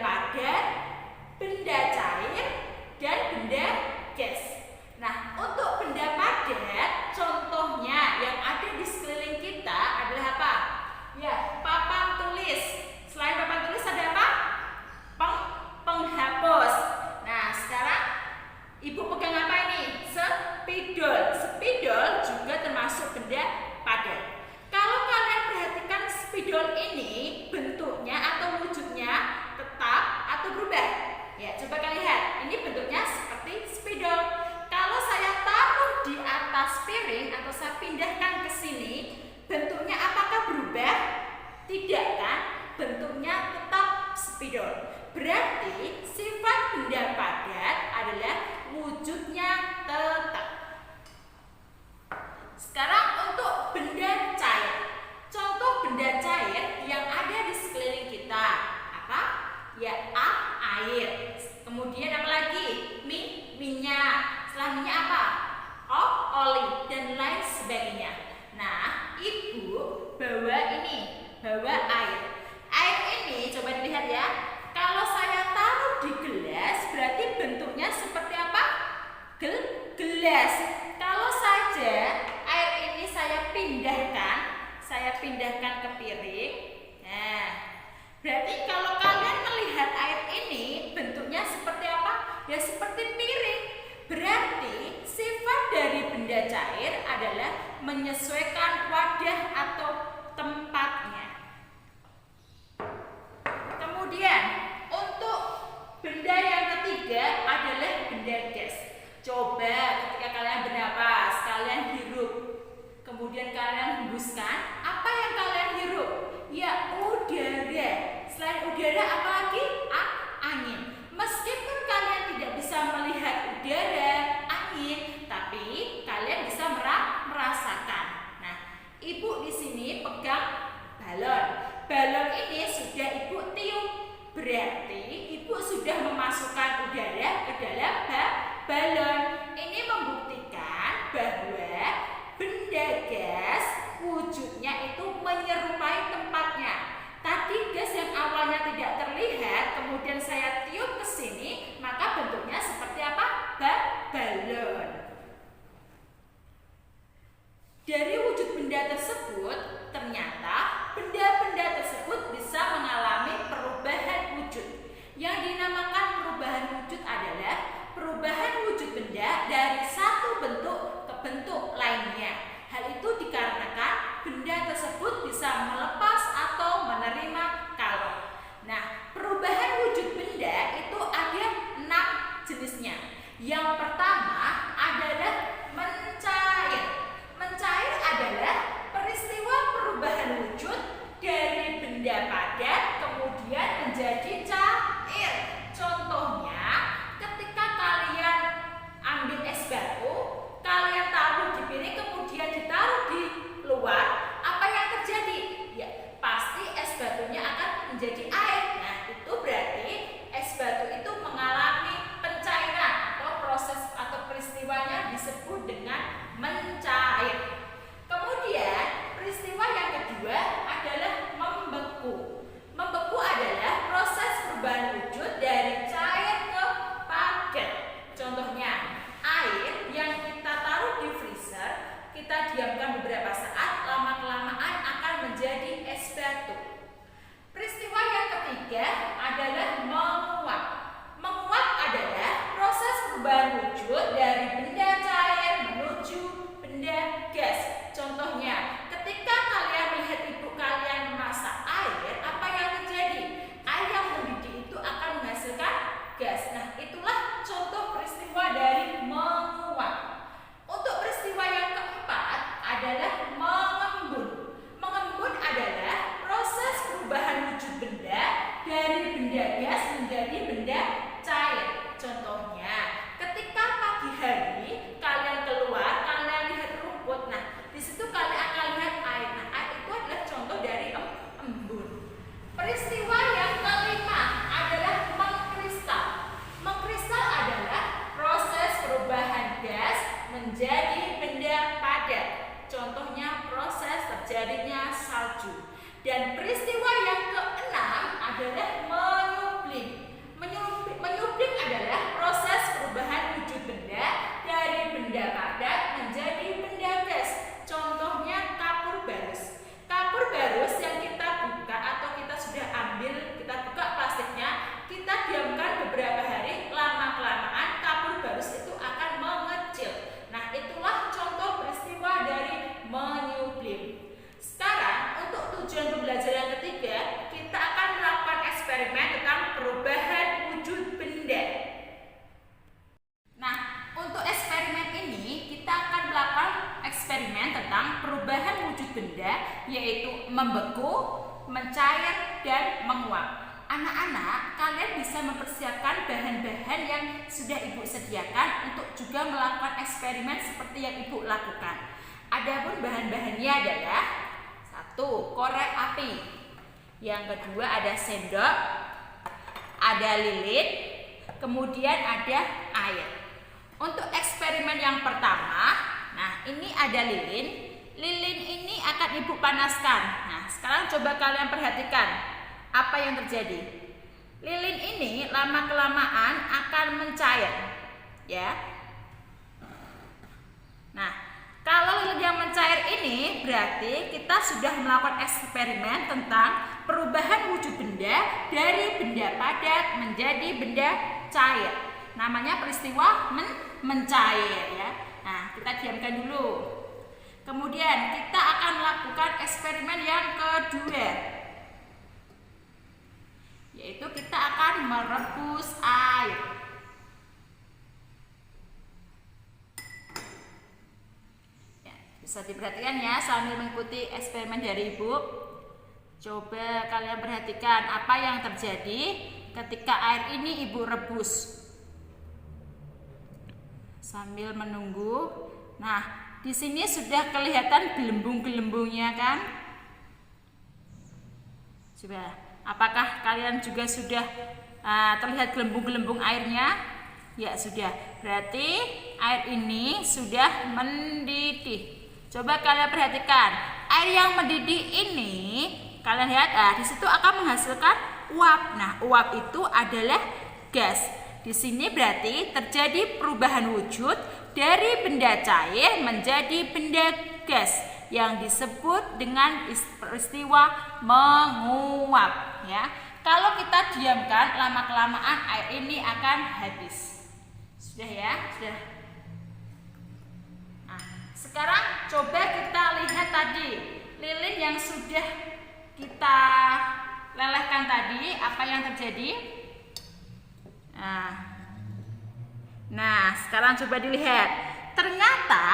padat, benda cair, dan benda gas. Nah, untuk benda padat, contohnya yang ada di sekeliling kita adalah apa? Ya, papan tulis. Selain papan tulis ada apa? Penghapus. Nah, sekarang Ibu pegang apa ini? Spidol. Spidol juga termasuk benda padat. Kalau kalian perhatikan spidol ini bentuknya atau wujudnya tetap atau berubah. Ya, coba kalian lihat. Ini bentuknya seperti spidol. Kalau saya taruh di atas piring atau saya pindahkan ke sini, bentuknya apakah berubah? Tidak kan? Bentuknya tetap spidol. Berarti sifat benda padat adalah wujudnya tetap. Sekarang untuk benda cair. Contoh benda cair yang ada di sekeliling kita. Apa? Ya, air. Kemudian apa lagi? Minyak. Setelah minyak apa? Oli dan lain sebagainya. Nah, Ibu bawa air. Air ini coba dilihat ya. Kalau saya taruh di gelas, berarti bentuknya seperti apa? Gelas. Kalau saja air ini saya pindahkan ke piring. Nah, berarti kalau kalian melihat air ini bentuknya seperti apa? Ya seperti piring. Berarti sifat dari benda cair adalah menyesuaikan wadah atau tempatnya. Kemudian untuk benda yang ketiga adalah benda gas. Coba ketika kalian bernapas, kalian hirup, kemudian kalian hembuskan, apa yang kalian hirup? Ya, udara. Selain udara apa lagi? Angin. Meskipun kalian tidak bisa melihat udara, angin, tapi kalian bisa merasakan. Nah, Ibu di sini pegang balon. Balon ini sudah Ibu tiup. Berarti Ibu sudah memasukkan udara ke dalam balon. Ini membuktikan bahwa benda gas wujudnya itu menyerupai tempatnya. Tadi gas yang awalnya tidak terlihat membeku, mencair, dan menguap. Anak-anak, kalian bisa mempersiapkan bahan-bahan yang sudah Ibu sediakan untuk juga melakukan eksperimen seperti yang Ibu lakukan. Adapun bahan-bahannya adalah 1. Korek api. Yang kedua ada sendok, ada lilin, kemudian ada air. Untuk eksperimen yang pertama, nah ini ada lilin. Lilin ini akan Ibu panaskan. Nah, sekarang coba kalian perhatikan apa yang terjadi. Lilin ini lama-kelamaan akan mencair, ya. Nah, kalau lilin yang mencair ini berarti kita sudah melakukan eksperimen tentang perubahan wujud benda dari benda padat menjadi benda cair. Namanya peristiwa mencair, ya. Nah, kita diamkan dulu. Kemudian kita akan melakukan eksperimen yang kedua, yaitu kita akan merebus air. Ya, bisa diperhatikan ya sambil mengikuti eksperimen dari Ibu. Coba kalian perhatikan apa yang terjadi ketika air ini Ibu rebus. Sambil menunggu. Nah, di sini sudah kelihatan gelembung-gelembungnya kan? Coba, apakah kalian juga sudah terlihat gelembung-gelembung airnya? Ya sudah, berarti air ini sudah mendidih. Coba kalian perhatikan, air yang mendidih ini, kalian lihat, di situ akan menghasilkan uap. Nah, uap itu adalah gas. Di sini berarti terjadi perubahan wujud dari benda cair menjadi benda gas yang disebut dengan peristiwa menguap, ya. Kalau kita diamkan lama-kelamaan air ini akan habis. Sudah ya, sudah. Nah, sekarang coba kita lihat tadi lilin yang sudah kita lelehkan tadi, apa yang terjadi? Nah, sekarang coba dilihat. Ternyata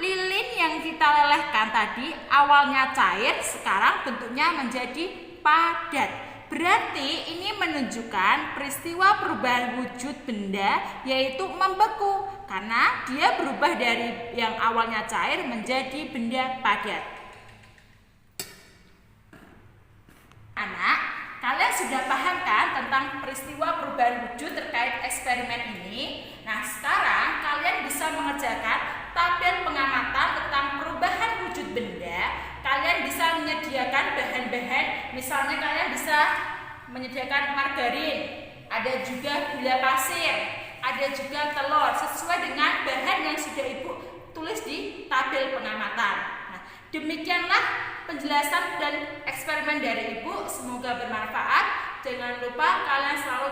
lilin yang kita lelehkan tadi awalnya cair, sekarang bentuknya menjadi padat. Berarti ini menunjukkan peristiwa perubahan wujud benda, yaitu membeku, karena dia berubah dari yang awalnya cair menjadi benda padat. Anak, kalian sudah paham kan tentang peristiwa perubahan wujud terkait eksperimen ini? Nah, sekarang kalian bisa mengerjakan tabel pengamatan tentang perubahan wujud benda. Kalian bisa menyediakan bahan-bahan, misalnya kalian bisa menyediakan margarin, ada juga gula pasir, ada juga telur, sesuai dengan bahan yang sudah Ibu tulis di tabel pengamatan. Nah, demikianlah penjelasan dan eksperimen dari Ibu, semoga bermanfaat. Jangan lupa kalian selalu